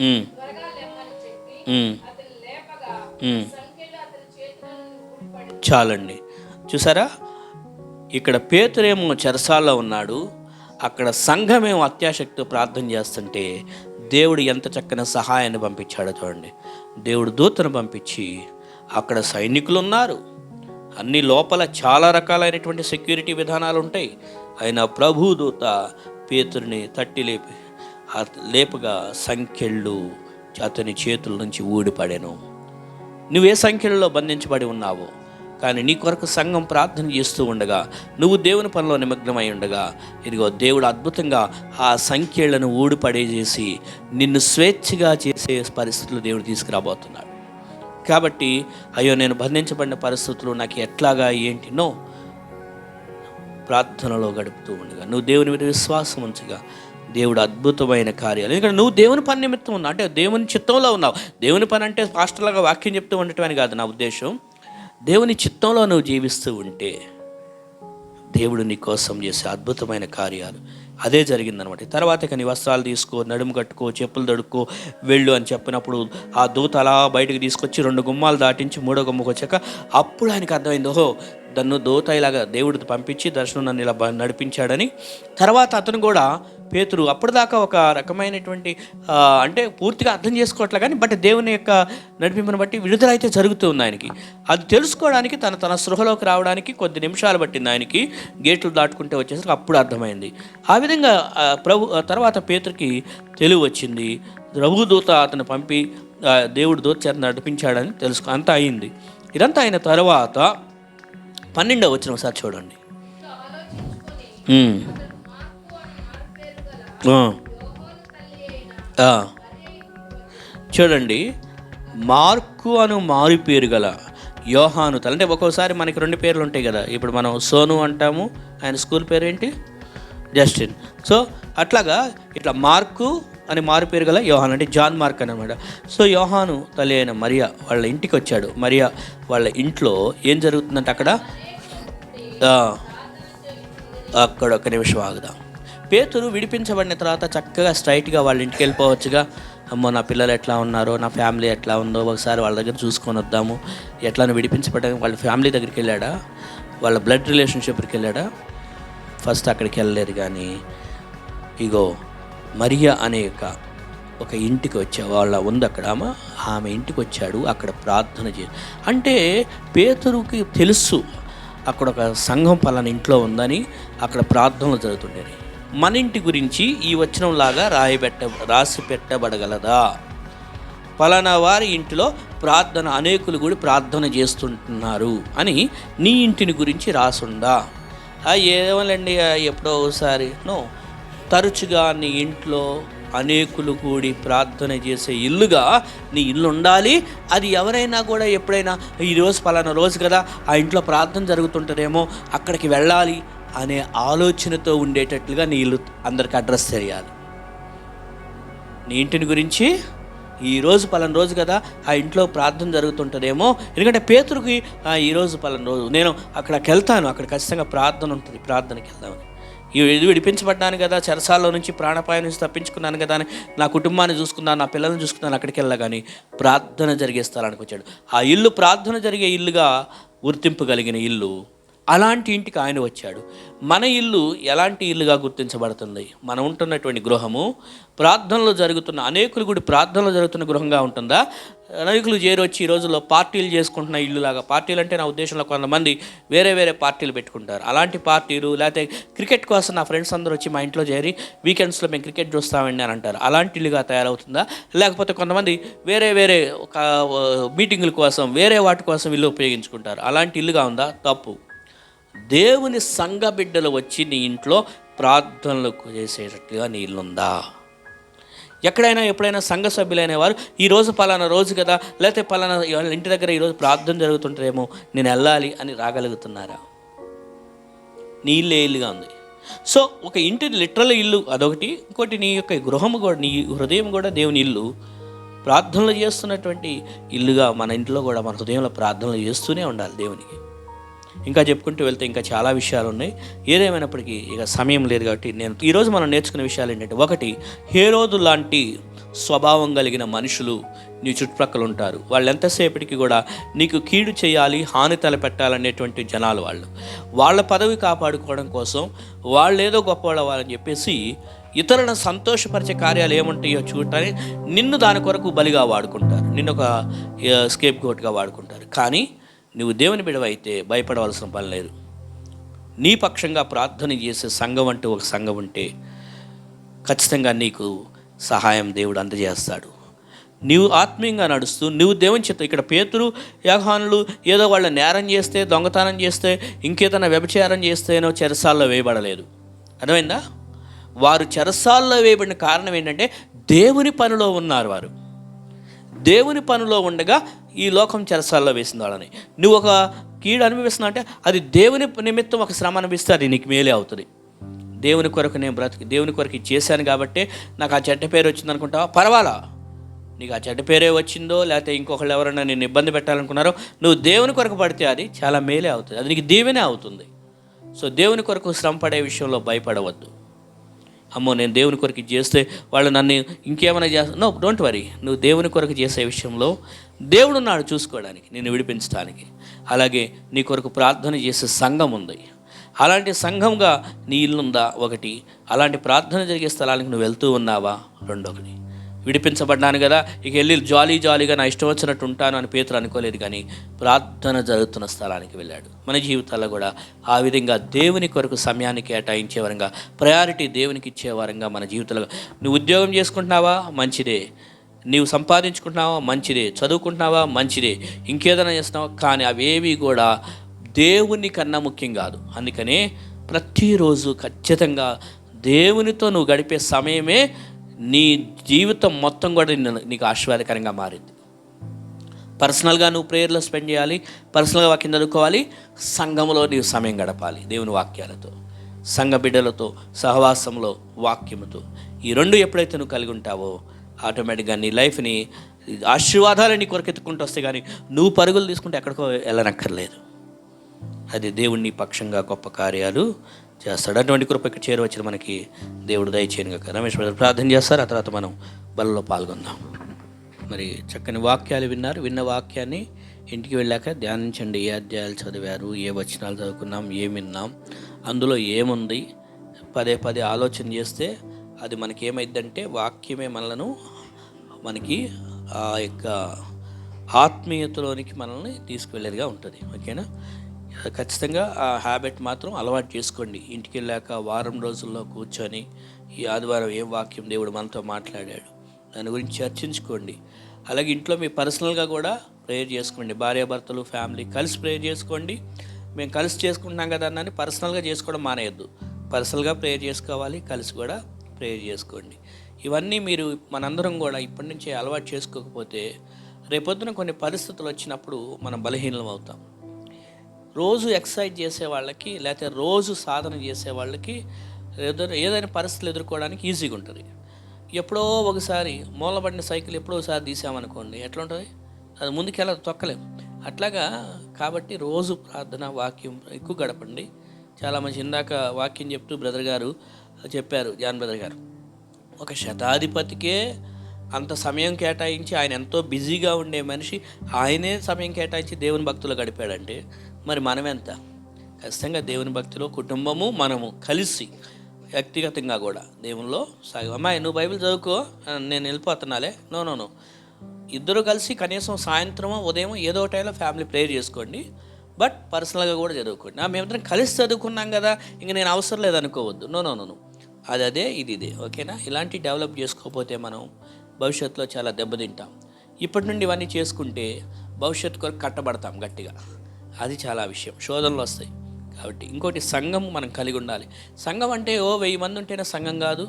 A: ఉమ్, ఉమ్, ఉమ్. చాలండి. చూసారా, ఇక్కడ పేతురేమో చెరసాల్లో ఉన్నాడు, అక్కడ సంఘమేమో అత్యాశక్తితో ప్రార్థన చేస్తుంటే దేవుడు ఎంత చక్కని సహాయాన్ని పంపించాడో చూడండి. దేవుడు దూతను పంపించి, అక్కడ సైనికులు ఉన్నారు, అన్ని లోపల చాలా రకాలైనటువంటి సెక్యూరిటీ విధానాలు ఉంటాయి. అయినా ప్రభు దూత పేతురుని తట్టి లేపగా సంఖ్యళ్ళు అతని చేతుల నుంచి ఊడిపడెను. నువ్వే సంఖ్యలలో బంధించబడి ఉన్నావో, కానీ నీ కొరకు సంఘం ప్రార్థన చేస్తూ ఉండగా, నువ్వు దేవుని పనిలో నిమగ్నమై ఉండగా, ఇదిగో దేవుడు అద్భుతంగా ఆ సంఖ్యలను ఊడిపడేసేసి నిన్ను స్వేచ్ఛగా చేసే పరిస్థితులు దేవుడు తీసుకురాబోతున్నాడు. కాబట్టి అయ్యో నేను బంధించబడిన పరిస్థితులు నాకు ఎట్లాగా ఏంటినో ప్రార్థనలో గడుపుతూ ఉండగా, నువ్వు దేవుని మీద విశ్వాసం ఉంచగా దేవుడు అద్భుతమైన కార్యాలు, ఎందుకంటే నువ్వు దేవుని పని నిమిత్తం ఉన్నావు, అంటే దేవుని చిత్తంలో ఉన్నావు. దేవుని పని అంటే పాస్టర్లాగా వాక్యం చెప్తూ ఉండటం అని కాదు నా ఉద్దేశం. దేవుని చిత్తంలో నువ్వు జీవిస్తూ ఉంటే దేవుడు నీ కోసం చేసే అద్భుతమైన కార్యాలు. అదే జరిగిందనమాట. తర్వాత ఇక నీ వస్త్రాలు తీసుకో, నడుము కట్టుకో, చెప్పులు తడుక్కో, వెళ్ళు అని చెప్పినప్పుడు ఆ దూత అలా బయటకు తీసుకొచ్చి 2 గుమ్మాలు దాటించి 3వ గుమ్మకు వచ్చాక అప్పుడు ఆయనకు అర్థమైంది, ఓహో దన్ను దూత ఇలాగా దేవుడికి పంపించి దర్శనం నన్ను ఇలా నడిపించాడని. తర్వాత అతను కూడా పేతురు అప్పటిదాకా ఒక రకమైనటువంటి అంటే పూర్తిగా అర్థం చేసుకోవట్లే, కానీ బట్ దేవుని యొక్క నడిపింపును బట్టి విడుదల అయితే జరుగుతూ ఉంది ఆయనకి. అది తెలుసుకోవడానికి తన సృహలోకి రావడానికి కొద్ది నిమిషాలు పట్టింది ఆయనకి. గేట్లు దాటుకుంటే వచ్చేసరికి అప్పుడు అర్థమైంది. ఆ విధంగా తర్వాత పేతురికి తెలివి వచ్చింది. ప్రభుదూత అతను పంపి దేవుడు దూత చేత నడిపించాడని అంతా అయింది. ఇదంతా అయిన తర్వాత 12వ వచనం ఒకసారి చూడండి. చూడండి, మార్కు అను మారు పేరు గల యోహాను తల్లి. అంటే ఒక్కోసారి మనకి 2 పేర్లు ఉంటాయి కదా. ఇప్పుడు మనం సోను అంటాము, ఆయన స్కూల్ పేరు ఏంటి? జస్టిన్. సో అట్లాగా ఇట్లా మార్కు అని మారు పేరు గల యోహాను, అంటే జాన్ మార్క్ అనమాట. సో యోహాను తల్లి అయిన మరియా వాళ్ళ ఇంటికి వచ్చాడు. మరియా వాళ్ళ ఇంట్లో ఏం జరుగుతుందంటే అక్కడ ఒక నిమిషం ఆగుదాం. పేతురు విడిపించబడిన తర్వాత చక్కగా స్ట్రైట్గా వాళ్ళ ఇంటికి వెళ్ళిపోవచ్చుగా. అమ్మో నా పిల్లలు ఎట్లా ఉన్నారో, నా ఫ్యామిలీ ఎట్లా ఉందో ఒకసారి వాళ్ళ దగ్గర చూసుకొని వద్దాము. ఎట్లా విడిపించబడ్డానికి వాళ్ళ ఫ్యామిలీ దగ్గరికి వెళ్ళాడా, వాళ్ళ బ్లడ్ రిలేషన్షిప్కి వెళ్ళాడా? ఫస్ట్ అక్కడికి వెళ్ళలేదు. కానీ ఇగో మరియా అనే ఒక ఇంటికి వచ్చా, వాళ్ళ ఉంది అక్కడ ఆమె ఇంటికి వచ్చాడు. అక్కడ ప్రార్థన అంటే పేతురుకి తెలుసు అక్కడ ఒక సంఘం పలానా ఇంట్లో ఉందని, అక్కడ ప్రార్థనలు జరుగుతుండేవి. మన ఇంటి గురించి ఈ వచనంలాగా రాసి పెట్టబడగలదా? పలానా వారి ఇంటిలో ప్రార్థన, అనేకులు కూడా ప్రార్థన చేస్తుంటున్నారు అని నీ ఇంటిని గురించి రాసుందా? ఏమోలండి ఎప్పుడో ఒకసారి తరచుగా నీ ఇంట్లో అనేకులు కూడి ప్రార్థన చేసే ఇల్లుగా నీ ఇల్లు ఉండాలి. అది ఎవరైనా కూడా ఎప్పుడైనా ఈరోజు పలానా రోజు కదా, ఆ ఇంట్లో ప్రార్థన జరుగుతుంటుందేమో, అక్కడికి వెళ్ళాలి అనే ఆలోచనతో ఉండేటట్లుగా నీ ఇల్లు అందరికి అడ్రస్ చేయాలి. నీ ఇంటిని గురించి ఈరోజు పలానా రోజు కదా, ఆ ఇంట్లో ప్రార్థన జరుగుతుంటుందేమో. ఎందుకంటే పేతురుకి ఈరోజు పలానా రోజు నేను అక్కడికి వెళ్తాను, అక్కడ ఖచ్చితంగా ప్రార్థన ఉంటుంది, ప్రార్థనకి వెళ్దామని. ఇది విడిపించబడ్డాను కదా, చెరసాల్లో నుంచి ప్రాణాపాయం నుంచి తప్పించుకున్నాను కదా అని నా కుటుంబాన్ని చూసుకున్నాను, నా పిల్లల్ని చూసుకున్నాను, అక్కడికి వెళ్ళా. కానీ ప్రార్థన జరిగే స్థలానికి వచ్చాడు. ఆ ఇల్లు ప్రార్థన జరిగే ఇల్లుగా గుర్తింపు కలిగిన ఇల్లు. అలాంటి ఇంటికి ఆయన వచ్చాడు. మన ఇల్లు ఎలాంటి ఇల్లుగా గుర్తించబడుతుంది? మనం ఉంటున్నటువంటి గృహము ప్రార్థనలు జరుగుతున్న, అనేకులు కూడా ప్రార్థనలు జరుగుతున్న గృహంగా ఉంటుందా? అనేకులు చేరొచ్చి ఈ రోజుల్లో పార్టీలు చేసుకుంటున్న ఇల్లులాగా. పార్టీలు అంటే నా ఉద్దేశంలో కొంతమంది వేరే వేరే పార్టీలు పెట్టుకుంటారు. అలాంటి పార్టీలు, లేకపోతే క్రికెట్ కోసం నా ఫ్రెండ్స్ అందరూ వచ్చి మా ఇంట్లో చేరి వీకెండ్స్లో మేము క్రికెట్ చూస్తామండి అని అంటారు. అలాంటి ఇల్లుగా తయారవుతుందా? లేకపోతే కొంతమంది వేరే వేరే ఒక మీటింగుల కోసం, వేరే వాటి కోసం ఇల్లు ఉపయోగించుకుంటారు. అలాంటి ఇల్లుగా ఉందా? తప్పు. దేవుని సంఘ బిడ్డలు వచ్చి నీ ఇంట్లో ప్రార్థనలు చేసేటట్టుగా నీ ఇల్లుందా? ఎక్కడైనా ఎప్పుడైనా సంఘ సభ్యులైన వారు ఈరోజు పలానా రోజు కదా, లేకపోతే పలానా ఇంటి దగ్గర ఈరోజు ప్రార్థన జరుగుతుంటారేమో, నేను వెళ్ళాలి అని రాగలుగుతున్నారా? నీ ఇల్లు ఇల్లుగా ఉంది. సో ఒక ఇంటి లిటరల్ ఇల్లు అదొకటి, ఇంకోటి నీ యొక్క గృహము కూడా, నీ హృదయం కూడా దేవుని ఇల్లు, ప్రార్థనలు చేస్తున్నటువంటి ఇల్లుగా మన ఇంట్లో కూడా మన హృదయంలో ప్రార్థనలు చేస్తూనే ఉండాలి దేవునికి. ఇంకా చెప్పుకుంటూ వెళ్తే ఇంకా చాలా విషయాలు ఉన్నాయి. ఏదేమైనప్పటికీ ఇక సమయం లేదు కాబట్టి ఈరోజు మనం నేర్చుకునే విషయాలు ఏంటంటే, ఒకటి, హేరోదు లాంటి స్వభావం కలిగిన మనుషులు నీ చుట్టుప్రక్కల ఉంటారు. వాళ్ళు ఎంతసేపటికి కూడా నీకు కీడు చేయాలి, హాని తలపెట్టాలనేటువంటి జనాలు. వాళ్ళ పదవి కాపాడుకోవడం కోసం వాళ్ళు ఏదో గొప్పవాళ్ళు అవ్వాలని చెప్పేసి ఇతరులను సంతోషపరిచే కార్యాలు ఏముంటాయో చూడటానికి నిన్ను దాని కొరకు బలిగా వాడుకుంటారు, నిన్ను ఒక స్కేప్ గోట్గా వాడుకుంటారు. కానీ నువ్వు దేవుని బిడవైతే భయపడవలసిన పని లేదు. నీ పక్షంగా ప్రార్థన చేసే సంఘం అంటూ ఒక సంఘం ఉంటే ఖచ్చితంగా నీకు సహాయం దేవుడు అందజేస్తాడు. నీవు ఆత్మీయంగా నడుస్తూ నువ్వు దేవుని చిత్తం. ఇక్కడ పేతురు, యోహానులు ఏదో వాళ్ళ నేరం చేస్తే, దొంగతనం చేస్తే, ఇంకేదైనా వ్యభిచారం చేస్తేనో చెరసాల్లో వేయబడలేదు. అర్థమైందా? వారు చెరసాల్లో వేయబడిన కారణం ఏంటంటే దేవుని పనిలో ఉన్నారు. వారు దేవుని పనిలో ఉండగా ఈ లోకం చెరసాల్లో వేసింది వాళ్ళని. నువ్వు ఒక కీడు అనుభవిస్తున్నావు అంటే అది దేవుని నిమిత్తం ఒక శ్రమ అనిపిస్తే అది నీకు మేలే అవుతుంది. దేవుని కొరకు నేను దేవుని కొరకు చేశాను కాబట్టి నాకు ఆ చెడ్డ పేరు వచ్చింది అనుకుంటావా? పర్వాలా, నీకు ఆ చెడ్డ పేరే వచ్చిందో లేకపోతే ఇంకొకళ్ళు ఎవరైనా నేను ఇబ్బంది పెట్టాలనుకున్నారో, నువ్వు దేవుని కొరకు పడితే అది చాలా మేలే అవుతుంది, అది నీకు దీవెనే అవుతుంది. సో దేవుని కొరకు శ్రమ పడే విషయంలో భయపడవద్దు. అమ్మో నేను దేవుని కొరకు చేస్తే వాళ్ళు నన్ను ఇంకేమైనా చేస్తా, నో, డోంట్ వరీ. నువ్వు దేవుని కొరకు చేసే విషయంలో దేవుడు ఉన్నాడు చూసుకోవడానికి, నిన్ను విడిపించడానికి. అలాగే నీ కొరకు ప్రార్థన చేసే సంఘం ఉంది. అలాంటి సంఘంగా నీ ఇల్లుందా? ఒకటి. అలాంటి ప్రార్థన జరిగే స్థలానికి నువ్వు వెళ్తూ ఉన్నావా? రెండొకటి. విడిపించబడ్డాను కదా, ఇక వెళ్ళి జాలీగా నా ఇష్టం వచ్చినట్టు ఉంటాను అని పేతురు అనుకోలేదు. కానీ ప్రార్థన జరుగుతున్న స్థలానికి వెళ్ళాడు. మన జీవితాల్లో కూడా ఆ విధంగా దేవుని కొరకు సమయాన్ని కేటాయించే వరంగా, ప్రయారిటీ దేవునికి ఇచ్చే వరంగా మన జీవితాల్లో. నువ్వు ఉద్యోగం చేసుకుంటున్నావా? మంచిదే. నీవు సంపాదించుకుంటున్నావా? మంచిదే. చదువుకుంటున్నావా? మంచిదే. ఇంకేదైనా చేస్తున్నావా? కానీ అవేవి కూడా దేవుని కన్నా ముఖ్యం కాదు. అందుకనే ప్రతిరోజు ఖచ్చితంగా దేవునితో నువ్వు గడిపే సమయమే నీ జీవితం మొత్తం కూడా నీకు ఆశీర్వాదకరంగా మారింది. పర్సనల్గా నువ్వు ప్రేయర్లో స్పెండ్ చేయాలి, పర్సనల్గా వాక్యం చదువుకోవాలి, సంఘంలో నీవు సమయం గడపాలి దేవుని వాక్యాలతో, సంఘ బిడ్డలతో, సహవాసంలో, వాక్యముతో. ఈ రెండు ఎప్పుడైతే నువ్వు కలిగి ఉంటావో ఆటోమేటిక్గా నీ లైఫ్ని ఆశీర్వాదాలు నీ కొరకెత్తుకుంటూ వస్తాయి. కానీ నువ్వు పరుగులు తీసుకుంటే ఎక్కడికో వెళ్ళనక్కర్లేదు. అది దేవుడిని పక్షంగా గొప్ప కార్యాలు చేస్తాడు. అటువంటి కృప ఇక్కడ చేరవచ్చిన మనకి దేవుడు దయచేయను కాక. రమేష్ బ్రదర్ ప్రార్థన చేస్తారు, ఆ తర్వాత మనం బలలో పాల్గొందాం. మరి చక్కని వాక్యాలు విన్నారు. విన్న వాక్యాన్ని ఇంటికి వెళ్ళాక ధ్యానించండి. ఏ అధ్యాయాలు చదివారు, ఏ వచనాలు చదువుకున్నాం, ఏం విన్నాం, అందులో ఏముంది, పదే ఆలోచన చేస్తే అది మనకి ఏమైందంటే వాక్యమే మనకి ఆ యొక్క ఆత్మీయతలోనికి మనల్ని తీసుకువెళ్ళేదిగా ఉంటుంది. ఓకేనా? ఖచ్చితంగా ఆ హ్యాబిట్ మాత్రం అలవాటు చేసుకోండి. ఇంటికి వెళ్ళాక వారం రోజుల్లో కూర్చొని ఈ ఆదివారం ఏం వాక్యం దేవుడు మనతో మాట్లాడాడు దాని గురించి చర్చించుకోండి. అలాగే ఇంట్లో మీ పర్సనల్గా కూడా ప్రేయర్ చేసుకోండి. భార్యాభర్తలు, ఫ్యామిలీ కలిసి ప్రేయర్ చేసుకోండి. మేము కలిసి చేసుకుంటున్నాం కదా అన్నని పర్సనల్గా చేసుకోవడం మానేయద్దు. పర్సనల్గా ప్రేయర్ చేసుకోవాలి, కలిసి కూడా ప్రేయర్ చేసుకోండి. ఇవన్నీ మీరు మనందరం కూడా ఇప్పటి నుంచే అలవాటు చేసుకోకపోతే రేపొద్దున కొన్ని పరిస్థితులు వచ్చినప్పుడు మనం బలహీనం అవుతాం. రోజు ఎక్సర్సైజ్ చేసే వాళ్ళకి, లేకపోతే రోజు సాధన చేసే వాళ్ళకి ఏదైనా పరిస్థితులు ఎదుర్కోవడానికి ఈజీగా ఉంటుంది. ఎప్పుడో ఒకసారి మూలబడిన సైకిల్ ఎప్పుడో ఒకసారి తీసామనుకోండి, ఎట్లా ఉంటుంది? అది ముందుకెళ్ళ తొక్కలేం. అట్లాగా కాబట్టి రోజు ప్రార్థన, వాక్యం ఎక్కువ గడపండి. చాలా మంచి ఇందాక వాక్యం చెప్తూ బ్రదర్ గారు చెప్పారు, జాన్ బ్రదర్ గారు, ఒక శతాధిపతికే అంత సమయం కేటాయించి, ఆయన ఎంతో బిజీగా ఉండే మనిషి ఆయనే సమయం కేటాయించి దేవుని భక్తులు గడిపాడంటే మరి మనమెంత? ఖచ్చితంగా దేవుని భక్తిలో కుటుంబము మనము కలిసి వ్యక్తిగతంగా కూడా దేవునిలో అమ్మాయి నువ్వు బైబిల్ చదువుకో, నేను వెళ్ళిపోతున్నాలే, నో, ఇద్దరు కలిసి కనీసం సాయంత్రమో ఉదయం ఏదో టైంలో ఫ్యామిలీ ప్రేయర్ చేసుకోండి. బట్ పర్సనల్గా కూడా చదువుకోండి. మేమిద్దరం కలిసి చదువుకున్నాం కదా ఇంక నేను అవసరం లేదనుకోవద్దు. నో, అదే ఇదే. ఓకేనా? ఇలాంటి డెవలప్ చేసుకోకపోతే మనం భవిష్యత్తులో చాలా దెబ్బతింటాం. ఇప్పటి నుండి ఇవన్నీ చేసుకుంటే భవిష్యత్తు కొరకు కట్టబడతాం గట్టిగా. అది చాలా విషయం, శోధనలు వస్తాయి. కాబట్టి ఇంకోటి, సంఘం మనం కలిగి ఉండాలి. సంఘం అంటే 1000 మంది ఉంటేనే సంఘం కాదు,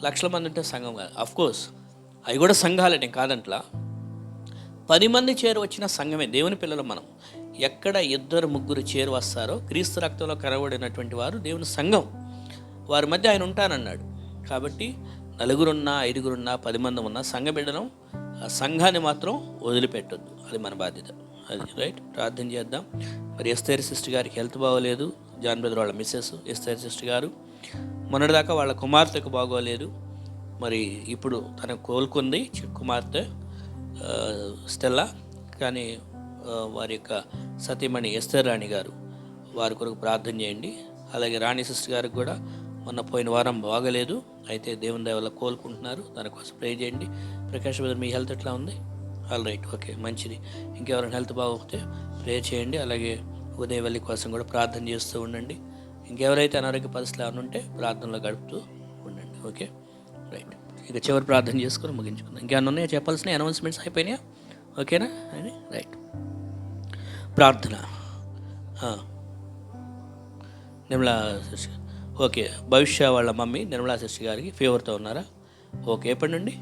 A: లక్షల మంది ఉంటే సంఘం కాదు. అఫ్కోర్స్ అవి కూడా సంఘాలే, నేను కాదంట్లా. 10 మంది చేరు వచ్చిన సంఘమే దేవుని పిల్లలు. మనం ఎక్కడ 2-3 చేరు వస్తారో క్రీస్తు రక్తంలో కరవడినటువంటి వారు దేవుని సంఘం, వారి మధ్య ఆయన ఉంటానన్నాడు. కాబట్టి 4 5 10 మంది ఉన్న సంఘ బిడ్డను, ఆ సంఘాన్ని మాత్రం వదిలిపెట్టొద్దు. అది మన బాధ్యత. అది రైట్. ప్రార్థన చేద్దాం. మరి ఎస్తేర్ సిస్టర్ గారికి హెల్త్ బాగోలేదు. జాన్ బ్రదర్ వాళ్ళ మిస్సెస్ ఎస్తేర్ సిస్టర్ గారు మొన్నటిదాకా వాళ్ళ కుమార్తెకు బాగోలేదు. మరి ఇప్పుడు తనకు కోలుకుంది కుమార్తె స్టెల్లా. కానీ వారి యొక్క సతీమణి ఎస్తేర్ రాణి గారు వారి కొరకు ప్రార్థన చేయండి. అలాగే రాణి సిస్టర్ గారికి కూడా మొన్న పోయిన వారం బాగలేదు, అయితే దేవుని దయ వల్ల కోలుకుంటున్నారు. దానికోసం ప్రే చేయండి. ప్రకాష్ బ్రదర్ మీ హెల్త్ ఎట్లా ఉంది? ఆల్ రైట్, ఓకే, మంచిది. ఇంకెవరైనా హెల్త్ బాగోకపోతే ప్రే చేయండి. అలాగే ఉదయవల్లి కోసం కూడా ప్రార్థన చేస్తూ ఉండండి. ఇంకెవరైతే అనారోగ్య పరిస్థితులు ఏమైనా ఉంటే ప్రార్థనలో గడుపుతూ ఉండండి. Okay, right. ఇక చివరి ప్రార్థన చేసుకొని ముగించుకుందాం. ఇంకేమైనా ఉన్నాయా చెప్పాల్సిన అనౌన్స్మెంట్స్ అయిపోయినాయా? ఓకేనా అని రైట్. ప్రార్థన. నిర్మలా శశి, ఓకే. భవిష్య వాళ్ళ మమ్మీ నిర్మలా శశి గారికి ఫీవర్తో ఉన్నారా? ఓకే, ఎప్పటి నుండి?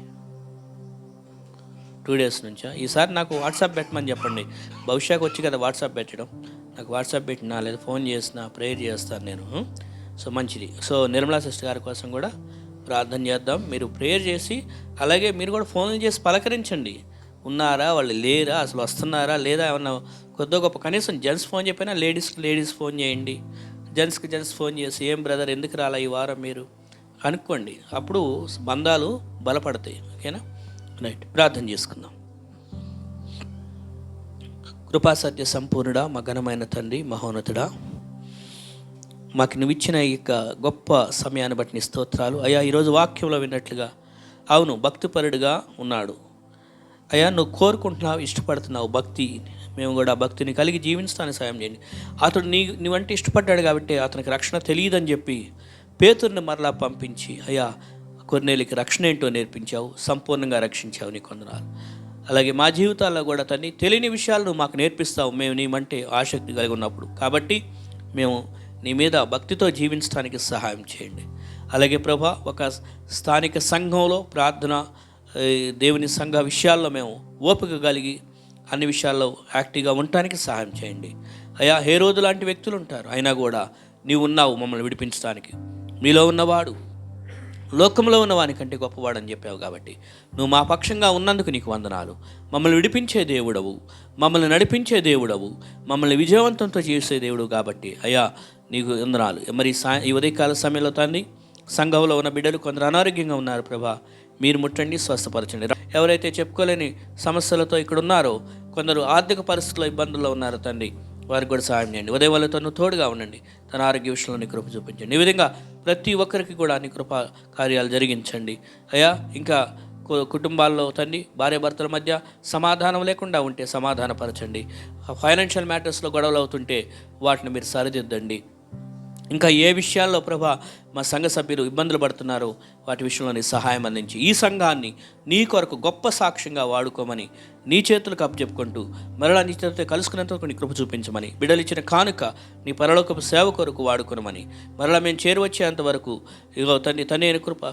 A: 2 days నుంచా? ఈసారి నాకు వాట్సాప్ పెట్టమని చెప్పండి. భవిష్యకు వచ్చి కదా వాట్సాప్ పెట్టడం. నాకు వాట్సాప్ పెట్టినా లేదా ఫోన్ చేసినా ప్రేయర్ చేస్తాను నేను. సో మంచిది. సో నిర్మలా సిస్టర్ గారి కోసం కూడా ప్రార్థన చేద్దాం. మీరు ప్రేయర్ చేసి అలాగే మీరు కూడా ఫోన్లు చేసి పలకరించండి. ఉన్నారా, వాళ్ళు లేరా, అసలు వస్తున్నారా లేదా, ఏమన్నా కొద్దిగా గొప్ప కనీసం జెంట్స్ ఫోన్ చెప్పినా లేడీస్ ఫోన్ చేయండి. జెంట్స్ ఫోన్ చేసి ఏం బ్రదర్ ఎందుకు రాలా ఈ వారం మీరు కనుక్కోండి. అప్పుడు బంధాలు బలపడతాయి. ఓకేనా రైట్. ప్రార్థన చేసుకుందాం. కృపాసత్య సంపూర్ణుడా, మా ఘనమైన తండ్రి, మహోన్నతుడా, మాకు నువ్వు ఇచ్చిన ఈ గొప్ప సమయాన్ని బట్టి నీ స్తోత్రాలు అయ్యా. ఈరోజు వాక్యంలో విన్నట్లుగా అవును భక్తిపరుడుగా ఉన్నాడు అయ్యా. నువ్వు కోరుకుంటున్నావు, ఇష్టపడుతున్నావు భక్తి. మేము కూడా భక్తిని కలిగి జీవించడానికి సాయం చేయండి. అతడు నీవంటే ఇష్టపడ్డాడు కాబట్టి అతనికి రక్షణ తెలియదని చెప్పి పేతురుని మరలా పంపించి అయ్యా కొర్నేలికి రక్షణ ఏంటో నేర్పించావు, సంపూర్ణంగా రక్షించావు, నీకు వందనాలు. అలాగే మా జీవితాల్లో కూడా తన్ని తెలియని విషయాలు నువ్వు మాకు నేర్పిస్తావు మేము నీమంటే ఆసక్తి కలిగి ఉన్నప్పుడు. కాబట్టి మేము నీ మీద భక్తితో జీవించడానికి సహాయం చేయండి. అలాగే ప్రభా, ఒక స్థానిక సంఘంలో ప్రార్థన దేవుని సంఘ విషయాల్లో మేము ఓపిక కలిగి అన్ని విషయాల్లో యాక్టివ్గా ఉండటానికి సహాయం చేయండి అయ్యా. హేరోదు లాంటి వ్యక్తులు ఉంటారు, అయినా కూడా నీవు ఉన్నావు మమ్మల్ని విడిపించడానికి. మీలో ఉన్నవాడు లోకంలో ఉన్నవానికంటే గొప్పవాడని చెప్పావు కాబట్టి నువ్వు మా పక్షంగా ఉన్నందుకు నీకు వందనాలు. మమ్మల్ని విడిపించే దేవుడవు, మమ్మల్ని నడిపించే దేవుడవు, మమ్మల్ని విజయవంతంతో చేసే దేవుడు కాబట్టి అయ్యా నీకు వందనాలు. మరి ఈ ఉదయకాల సమయంలో తండ్రి సంఘంలో ఉన్న బిడ్డలు కొందరు అనారోగ్యంగా ఉన్నారు ప్రభా, మీరు ముట్టండి, స్వస్థపరచండి. ఎవరైతే చెప్పుకోలేని సమస్యలతో ఇక్కడ ఉన్నారో, కొందరు ఆర్థిక పరిస్థితుల్లో ఇబ్బందుల్లో ఉన్నారో తండ్రి, వారికి కూడా సహాయం చేయండి. ఉదయం వాళ్ళతో నువ్వు తోడుగా ఉండండి, తన ఆరోగ్య విషయంలో నీ కృప చూపించండి. ఈ విధంగా ప్రతి ఒక్కరికి కూడా నీ కృప కార్యాలు జరిగించండి అయ్యా. ఇంకా కుటుంబాల్లో తండ్రి భార్యాభర్తల మధ్య సమాధానం లేకుండా ఉంటే సమాధానపరచండి. ఫైనాన్షియల్ మ్యాటర్స్లో గొడవలు అవుతుంటే వాటిని మీరు సరిదిద్దండి. ఇంకా ఏ విషయాల్లో ప్రభా మా సంఘ సభ్యులు ఇబ్బందులు పడుతున్నారో వాటి విషయంలో నీ సహాయం అందించి ఈ సంఘాన్ని నీ కొరకు గొప్ప సాక్ష్యంగా వాడుకోమని నీ చేతులకు అప్పచెప్పుకుంటూ మరలా నీ చేతులతో కలుసుకునేంత వరకు నీ కృప చూపించమని, బిడ్డలు ఇచ్చిన కానుక నీ పరలోకపు సేవ కొరకు వాడుకోనమని, మరలా మేము చేరువచ్చేంత వరకు ఇగో తనేని కృప,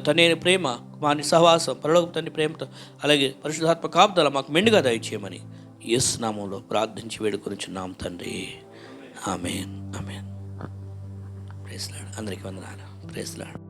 A: తనేని ప్రేమ, మా సహవాసం, పరలోకపు తండ్రి ప్రేమతో అలాగే పరిశుద్ధాత్మ కాపుదల మాకు మెండుగా దయచేయమని యేసు నామములో ప్రార్థించి వేడుకొనుచున్నాం తండ్రి. Amen, amen. Praise lord. అందరికీ వందనాలు. Praise lord.